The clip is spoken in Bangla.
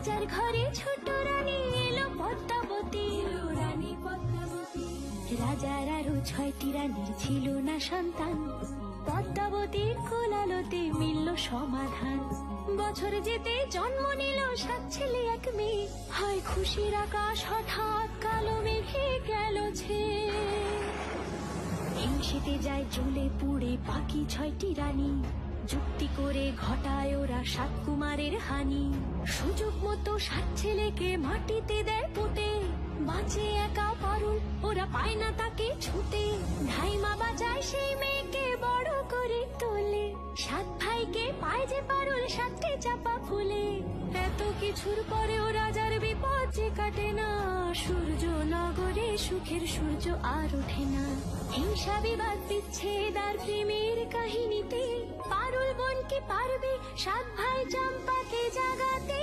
রাজার ঘরে ছোট রানী এলো পদ্মাবতী, রানী পদ্মাবতী। রাজার আরো 6টি রানীর ছিল না সন্তান, পদ্মাবতীর কোলালোতে মিলল সমাধান। বছর যেতে জন্ম নিল 7 ছেলে 1 মেয়ে, হয় খুশির আকাশ হঠাৎ কালো মেঘে গেল ছেয়ে। হিংসেতে যায় জ্বলে পুড়ে বাকি 6টি রানী, যুক্তি করে ঘটায় ওরা 7 কুমারের হানি। সুযোগ মতো 7 ছেলেকে মাটিতে দেয় পুঁতে, বাঁচে একা পারুল, ওরা পায় না তাকে ছুতে। ধাইমা বাজায় সেই মেয়েকে বড় করে তোলে, 7 ভাইকে পায় যে পারুল 7টে চাপা ফুলে। এত কিছুর পরেও রাজার বিপদ যে কাটে না, সূর্য নগরে সুখের সূর্য আর ওঠে না। হিংসা বিবাদ বিচ্ছেদ আর প্রেমের কাহিনীতে পারুল বোন কি পারবে 7 ভাই চম্পাকে জাগাতে।